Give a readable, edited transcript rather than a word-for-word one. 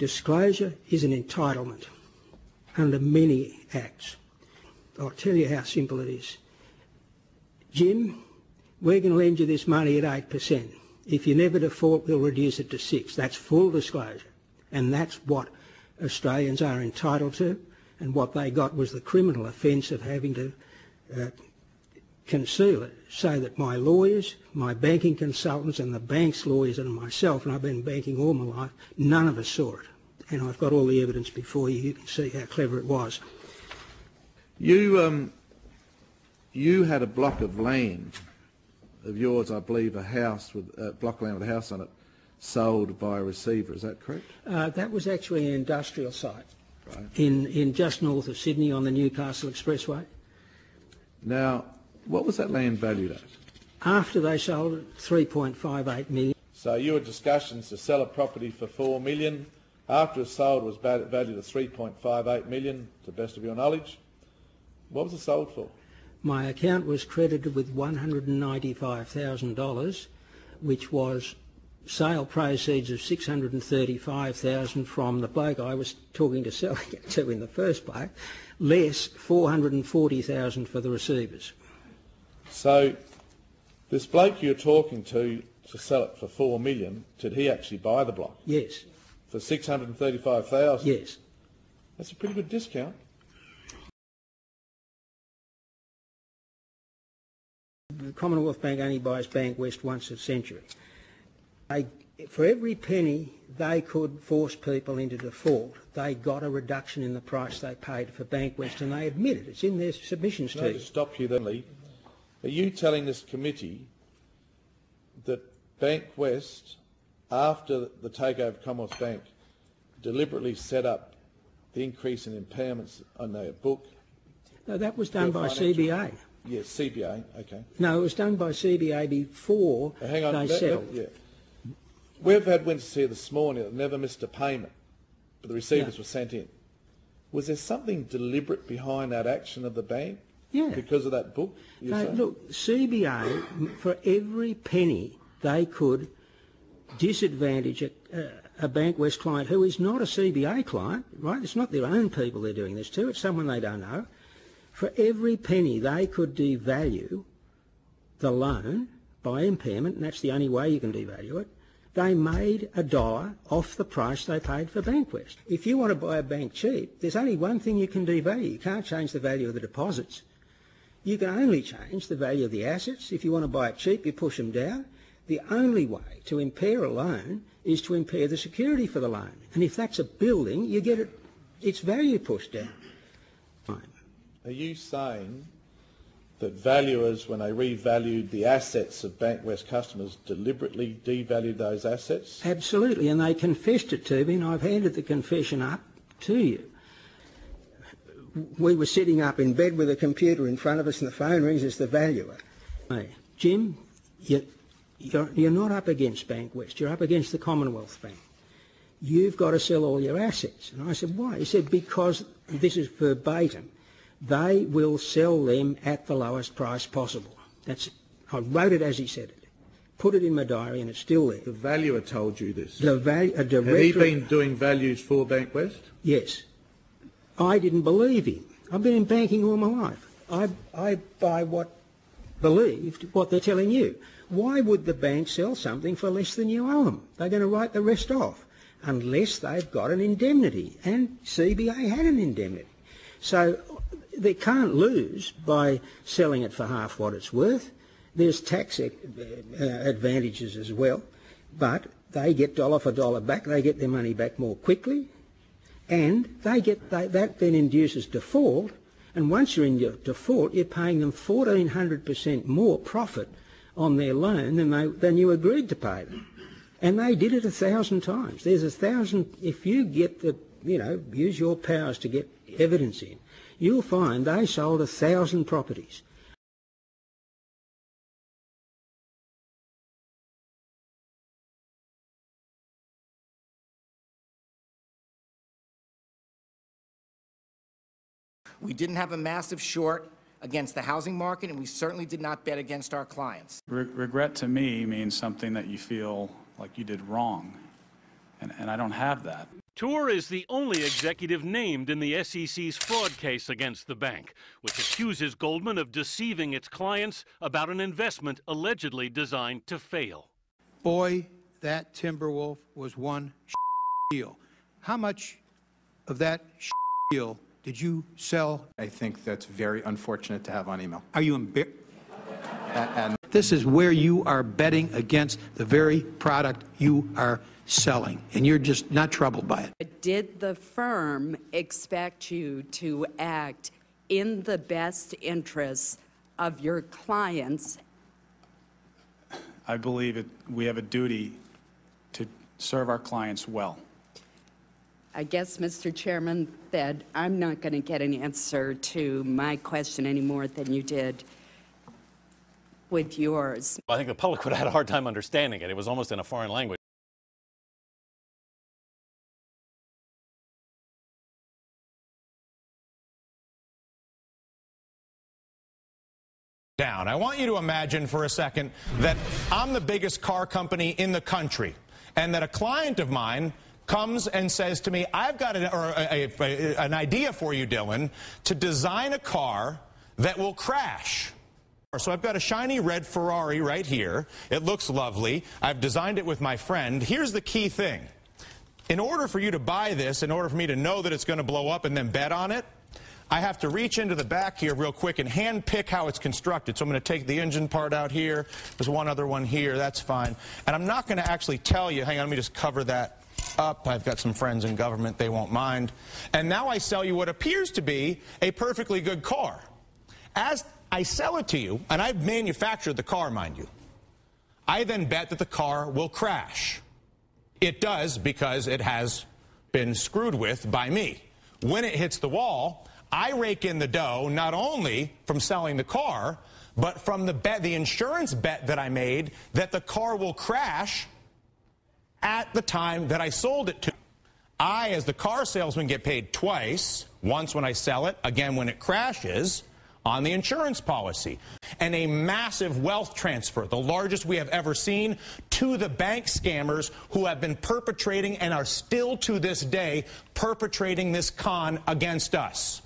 Disclosure is an entitlement under many acts. I'll tell you how simple it is. Jim, we're going to lend you this money at 8%. If you never default, we'll reduce it to 6%. That's full disclosure. And that's what Australians are entitled to. And what they got was the criminal offence of having to conceal it, so that my lawyers, my banking consultants and the bank's lawyers and myself, and I've been banking all my life, none of us saw it. And I've got all the evidence before you. You can see how clever it was. You had a block of land of yours, I believe, a house with a block of land with a house on it, sold by a receiver. Is that correct? That was actually an industrial site, right, in just north of Sydney on the Newcastle Expressway. Now, what was that land valued at? After they sold it, $3.58 million. So you had discussions to sell a property for $4 million. After it sold, it was valued at $3.58 million, to the best of your knowledge. What was it sold for? My account was credited with $195,000, which was sale proceeds of $635,000 from the bloke I was talking to selling it to in the first place, less $440,000 for the receivers. So this bloke you're talking to sell it for $4 million, did he actually buy the block? Yes. For $635,000? Yes. That's a pretty good discount. The Commonwealth Bank only buys Bankwest once a century. For every penny they could force people into default, they got a reduction in the price they paid for Bankwest, and they admit it. It's in their submissions to you. To stop you then, Lee, are you telling this committee that Bankwest, after the takeover of Commonwealth Bank, deliberately set up the increase in impairments on their book? No, that was done by CBA. Yes, CBA, okay. No, it was done by CBA before they settled. Yeah. We've had witnesses here this morning that never missed a payment, but the receivers were sent in. Was there something deliberate behind that action of the bank? Yeah. Because of that book? Look, CBA, for every penny they could disadvantage a Bankwest client who is not a CBA client, right? It's not their own people they're doing this to, it's someone they don't know. For every penny they could devalue the loan by impairment, and that's the only way you can devalue it, they made $1 off the price they paid for Bankwest. If you want to buy a bank cheap, there's only one thing you can devalue. You can't change the value of the deposits. You can only change the value of the assets. If you want to buy it cheap, you push them down. The only way to impair a loan is to impair the security for the loan. And if that's a building, you get its value pushed down. Are you saying that valuers, when they revalued the assets of Bankwest customers, deliberately devalued those assets? Absolutely, and they confessed it to me, and I've handed the confession up to you. We were sitting up in bed with a computer in front of us, and the phone rings as the valuer. Hey, Jim, you're not up against Bankwest, you're up against the Commonwealth Bank. You've got to sell all your assets. And I said, why? He said, because, this is verbatim, they will sell them at the lowest price possible. I wrote it as he said it. Put it in my diary and it's still there. The valuer told you this? Had he been doing values for Bankwest? Yes. I didn't believe him. I've been in banking all my life. I buy what they're telling you. Why would the bank sell something for less than you owe them? They're going to write the rest off unless they've got an indemnity, and CBA had an indemnity. So they can't lose by selling it for half what it's worth. There's tax advantages as well, but they get dollar for dollar back. They get their money back more quickly, and that then induces default. And once you're in your default, you're paying them 1,400% more profit on their loan than you agreed to pay them. And they did it 1,000 times. There's 1,000. If you get use your powers to get evidence in, you'll find they sold 1,000 properties. We didn't have a massive short against the housing market, and we certainly did not bet against our clients. Regret to me means something that you feel like you did wrong. and I don't have that. Tour is the only executive named in the SEC's fraud case against the bank, which accuses Goldman of deceiving its clients about an investment allegedly designed to fail. Boy, that Timberwolf was one deal. How much of that deal did you sell? I think that's very unfortunate to have on email. Are you embarrassed? This is where you are betting against the very product you are selling, and you're just not troubled by it. Did the firm expect you to act in the best interests of your clients? I believe we have a duty to serve our clients well. I guess, Mr. Chairman, that I'm not going to get an answer to my question any more than you did with yours. I think the public would have had a hard time understanding it. It was almost in a foreign language. Down. I want you to imagine for a second that I'm the biggest car company in the country, and that a client of mine comes and says to me, I've got an idea for you, Dylan, to design a car that will crash. So I've got a shiny red Ferrari right here. It looks lovely. I've designed it with my friend. Here's the key thing. In order for you to buy this, in order for me to know that it's going to blow up and then bet on it, I have to reach into the back here real quick and hand pick how it's constructed. So I'm going to take the engine part out here. There's one other one here. That's fine. And I'm not going to actually tell you. Hang on, let me just cover that up. I've got some friends in government. They won't mind. And now I sell you what appears to be a perfectly good car. As I sell it to you, and I've manufactured the car, mind you, I then bet that the car will crash. It does because it has been screwed with by me. When it hits the wall, I rake in the dough not only from selling the car, but from the insurance bet that I made that the car will crash at the time that I sold it to. I, as the car salesman, get paid twice, once when I sell it, again when it crashes, on the insurance policy. And a massive wealth transfer, the largest we have ever seen, to the bank scammers who have been perpetrating and are still to this day perpetrating this con against us.